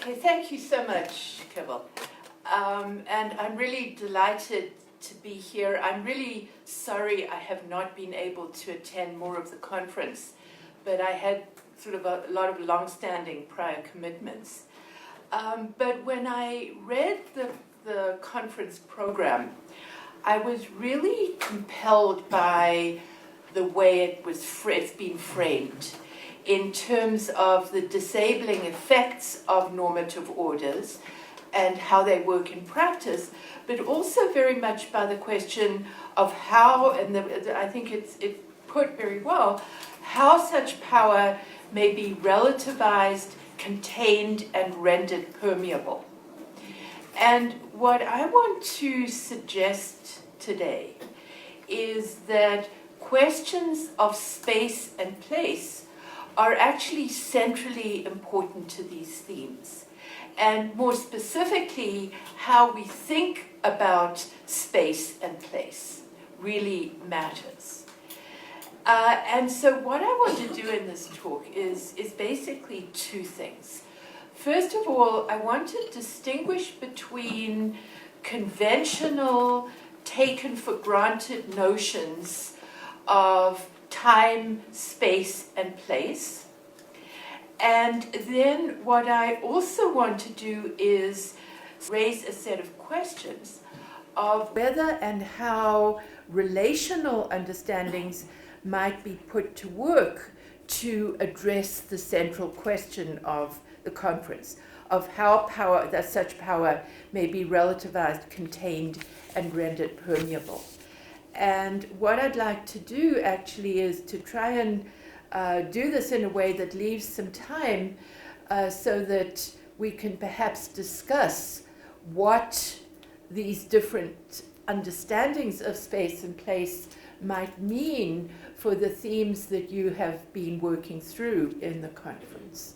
Okay, thank you so much, Kibble. And I'm really delighted to be here. I'm really sorry I have not been able to attend more of the conference, but I had sort of a lot of long-standing prior commitments. But when I read the conference program, I was really compelled by the way it's been framed in terms of the disabling effects of normative orders and how they work in practice, but also very much by the question of how, and I think it's put very well, how such power may be relativized, contained, and rendered permeable. And what I want to suggest today is that questions of space and place are actually centrally important to these themes. And more specifically, how we think about space and place really matters. And so what I want to do in this talk is basically two things. First of all, I want to distinguish between conventional, taken for granted notions of time, space, and place. And then what I also want to do is raise a set of questions of whether and how relational understandings might be put to work to address the central question of the conference, of how such power may be relativized, contained, and rendered permeable. And what I'd like to do actually is to try and do this in a way that leaves some time so that we can perhaps discuss what these different understandings of space and place might mean for the themes that you have been working through in the conference.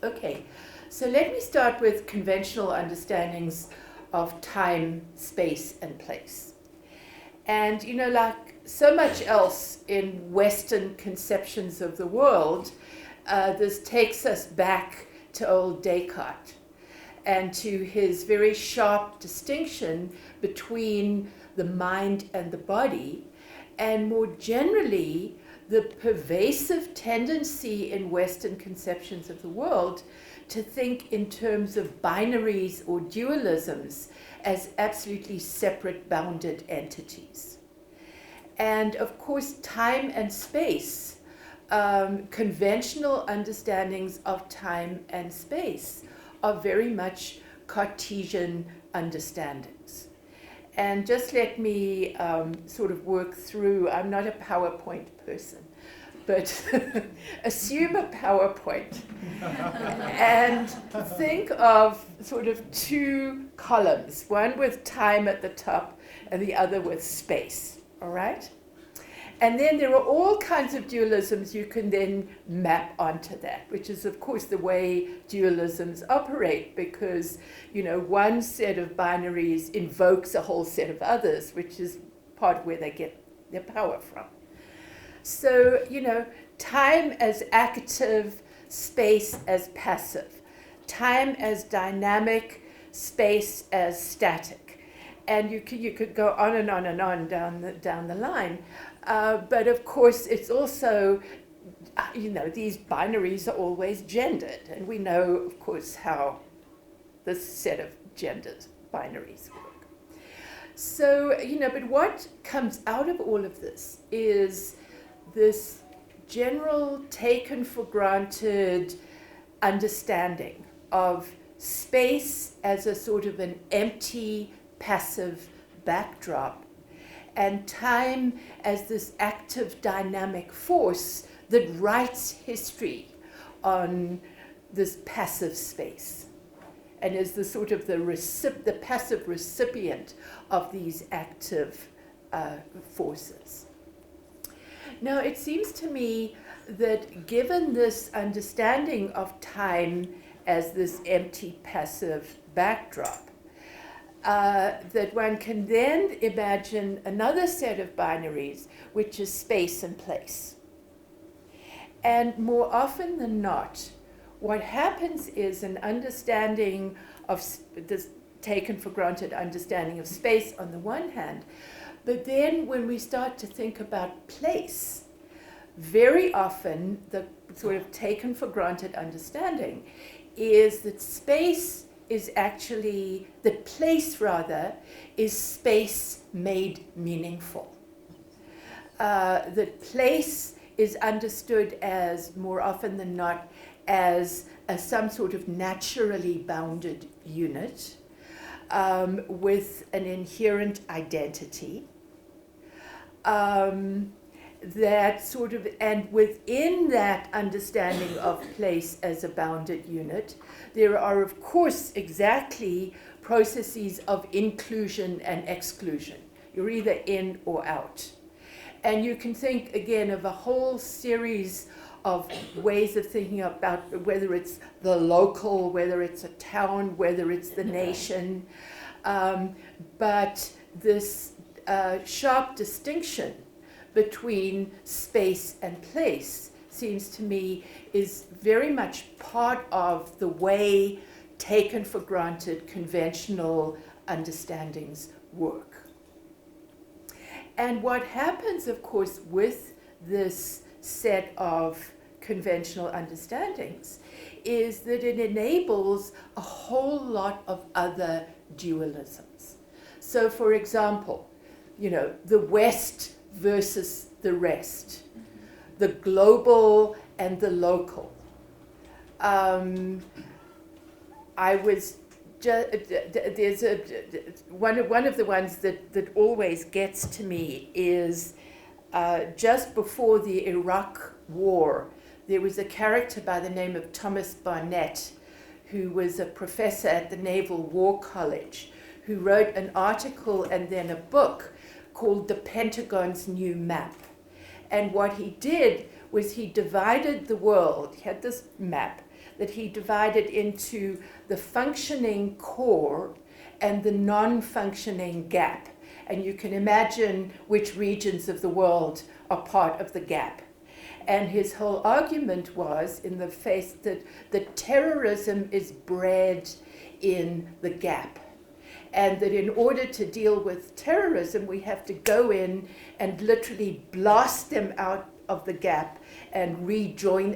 Okay, so let me start with conventional understandings of time, space, and place. And, you know, like so much else in Western conceptions of the world, this takes us back to old Descartes and to his very sharp distinction between the mind and the body, and more generally, the pervasive tendency in Western conceptions of the world to think in terms of binaries or dualisms as absolutely separate, bounded entities. And of course, time and space, conventional understandings of time and space are very much Cartesian understandings. And just let me sort of work through, I'm not a PowerPoint person, but assume a PowerPoint and think of sort of two columns, one with time at the top and the other with space, all right? And then there are all kinds of dualisms you can then map onto that, which is, of course, the way dualisms operate, because, you know, one set of binaries invokes a whole set of others, which is part of where they get their power from. So, you know, time as active, space as passive, time as dynamic, space as static. And you could go on and on and on down the line. But of course, it's also, you know, these binaries are always gendered. And we know, of course, how this set of genders, binaries work. So, you know, but what comes out of all of this is this general taken for granted understanding of space as a sort of an empty, passive backdrop, and time as this active, dynamic force that writes history on this passive space, and is the sort of the passive recipient of these active forces. Now, it seems to me that given this understanding of time as this empty, passive backdrop, that one can then imagine another set of binaries, which is space and place. And more often than not, what happens is an understanding of this taken for granted understanding of space on the one hand, but then when we start to think about place, very often the sort of taken for granted understanding is that space is actually, that place rather, is space made meaningful. That place is understood as, more often than not, as some sort of naturally bounded unit with an inherent identity. That sort of, and within that understanding of place as a bounded unit, there are, of course, exactly processes of inclusion and exclusion. You're either in or out. And you can think, again, of a whole series of ways of thinking about whether it's the local, whether it's a town, whether it's the nation. But this sharp distinction between space and place seems to me is very much part of the way taken for granted conventional understandings work. And what happens, of course, with this set of conventional understandings is that it enables a whole lot of other dualisms. So, for example, the West versus the rest, the global and the local. I was there's one of the ones that always gets to me is just before the Iraq War, there was a character by the name of Thomas Barnett, who was a professor at the Naval War College, who wrote an article and then a book called The Pentagon's New Map. And what he did was he divided the world. He had this map that he divided into the functioning core and the non-functioning gap. And you can imagine which regions of the world are part of the gap. And his whole argument was in the face that terrorism is bred in the gap. And that in order to deal with terrorism, we have to go in and literally blast them out of the gap and join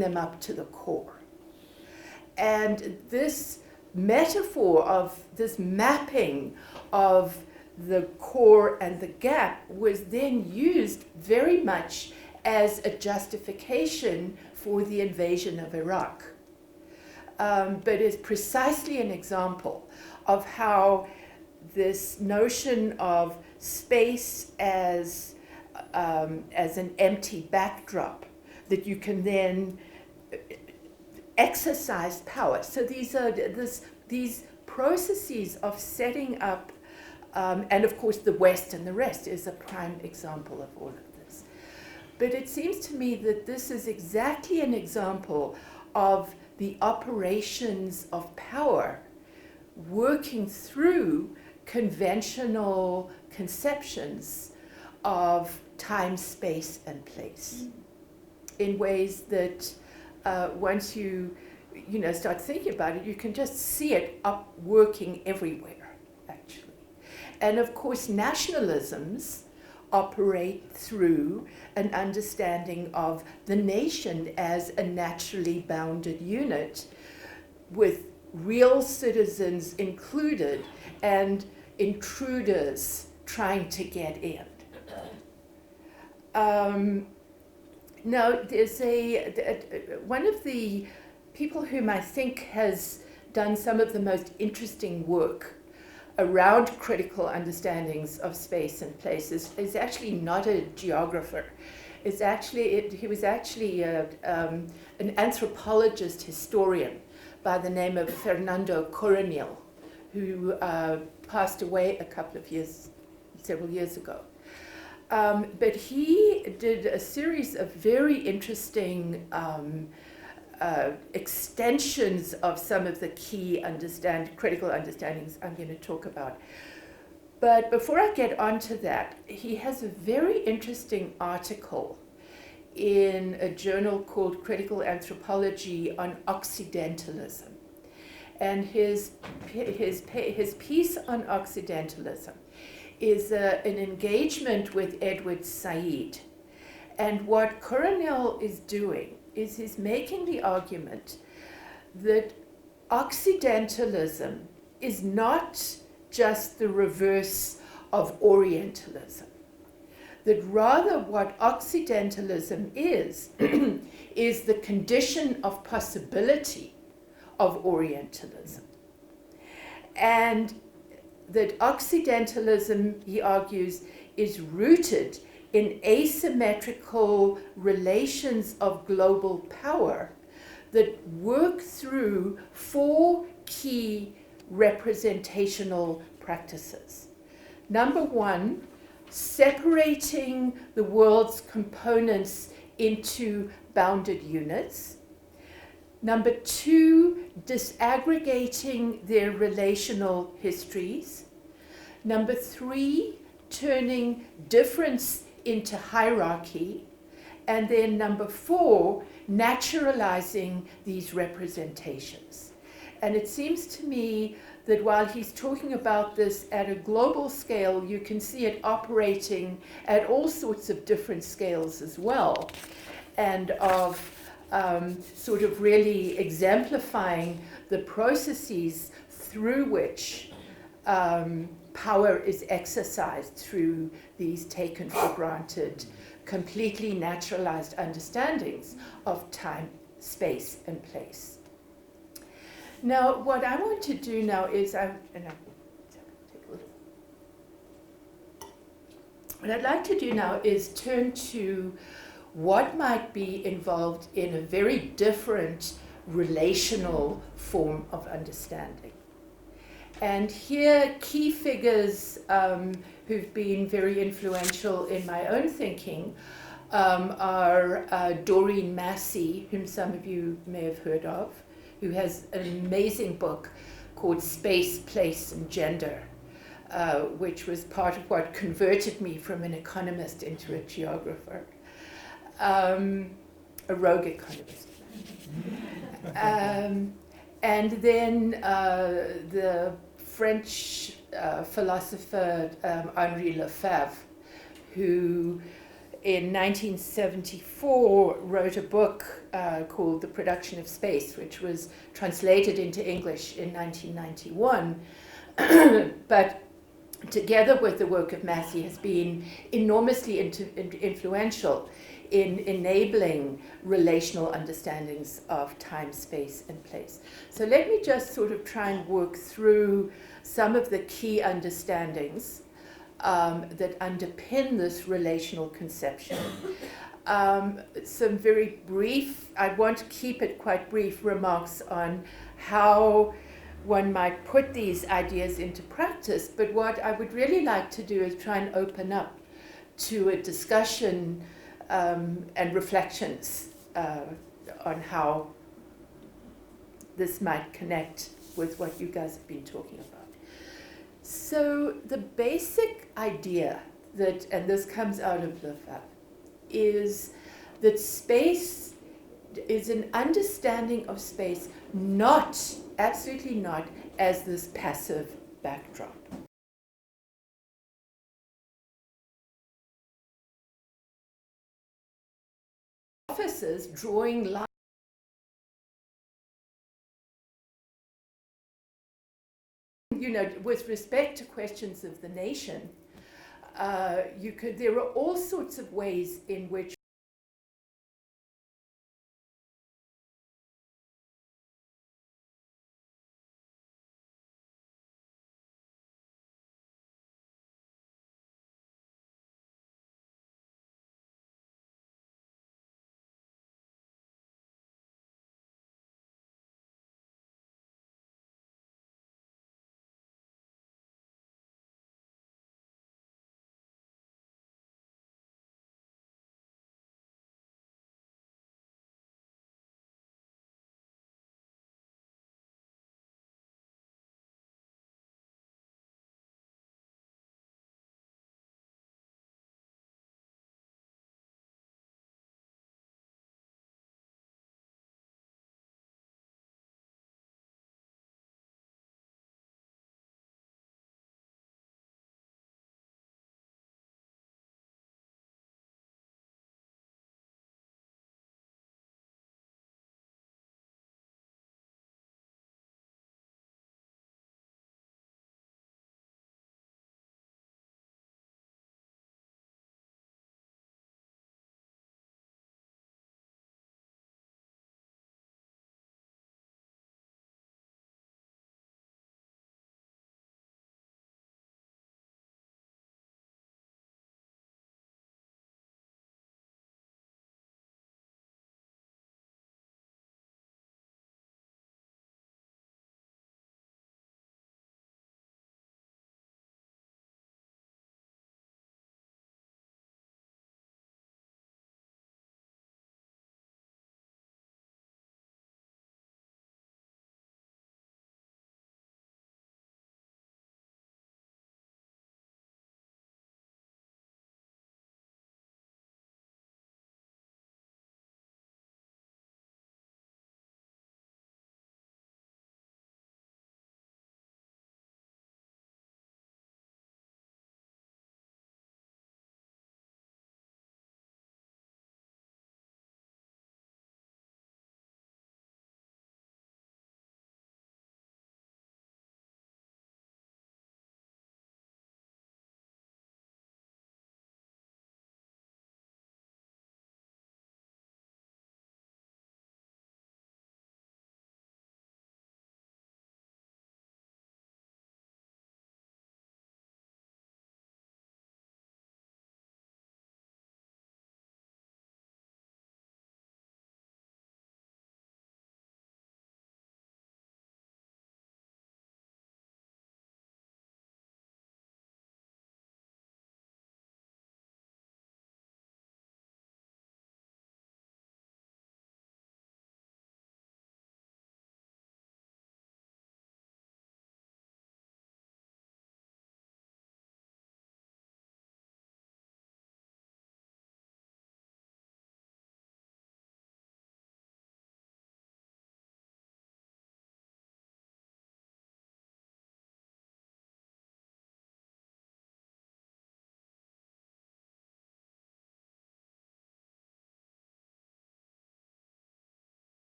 them up to the core. And this metaphor of this mapping of the core and the gap was then used very much as a justification for the invasion of Iraq. But is precisely an example of how this notion of space as an empty backdrop that you can then exercise power. So these are these processes of setting up, and of course the West and the rest is a prime example of all of this. But it seems to me that this is exactly an example of the operations of power working through conventional conceptions of time, space, and place in ways that once you start thinking about it, you can just see it up working everywhere, actually. And of course, nationalisms operate through an understanding of the nation as a naturally bounded unit with real citizens included and intruders trying to get in. Now, there's one of the people whom I think has done some of the most interesting work around critical understandings of space and place is actually not a geographer. He was actually an anthropologist historian by the name of Fernando Coronil, who passed away several years ago. But he did a series of very interesting extensions of some of the key critical understandings I'm going to talk about. But before I get onto that, he has a very interesting article in a journal called Critical Anthropology on Occidentalism. And his piece on Occidentalism is an engagement with Edward Said. And what Coronel is doing is he's making the argument that Occidentalism is not just the reverse of Orientalism. That rather what Occidentalism is, is the condition of possibility of Orientalism. And that Occidentalism, he argues, is rooted in asymmetrical relations of global power that work through four key representational practices. Number one, separating the world's components into bounded units. Number two, disaggregating their relational histories. Number three, turning difference into hierarchy. And then number four, naturalizing these representations. And it seems to me that while he's talking about this at a global scale, you can see it operating at all sorts of different scales as well, and of sort of really exemplifying the processes through which power is exercised through these taken for granted, completely naturalized understandings of time, space, and place. Now, what I want to do now is, what I'd like to do now is turn to what might be involved in a very different relational form of understanding. And here, key figures who've been very influential in my own thinking are Doreen Massey, whom some of you may have heard of, who has an amazing book called Space, Place, and Gender, which was part of what converted me from an economist into a geographer, a rogue economist. And then the French philosopher Henri Lefebvre, who in 1974 wrote a book called The Production of Space, which was translated into English in 1991, but together with the work of Massey has been enormously influential in enabling relational understandings of time, space, and place. So let me just sort of try and work through some of the key understandings that underpin this relational conception. Some very brief, I want to keep it quite brief, remarks on how one might put these ideas into practice, but what I would really like to do is try and open up to a discussion and reflections on how this might connect with what you guys have been talking about. So the basic idea that, and this comes out of Lefebvre, is that space is an understanding of space not, absolutely not, as this passive backdrop. Officers drawing lines with respect to questions of the nation, there are all sorts of ways in which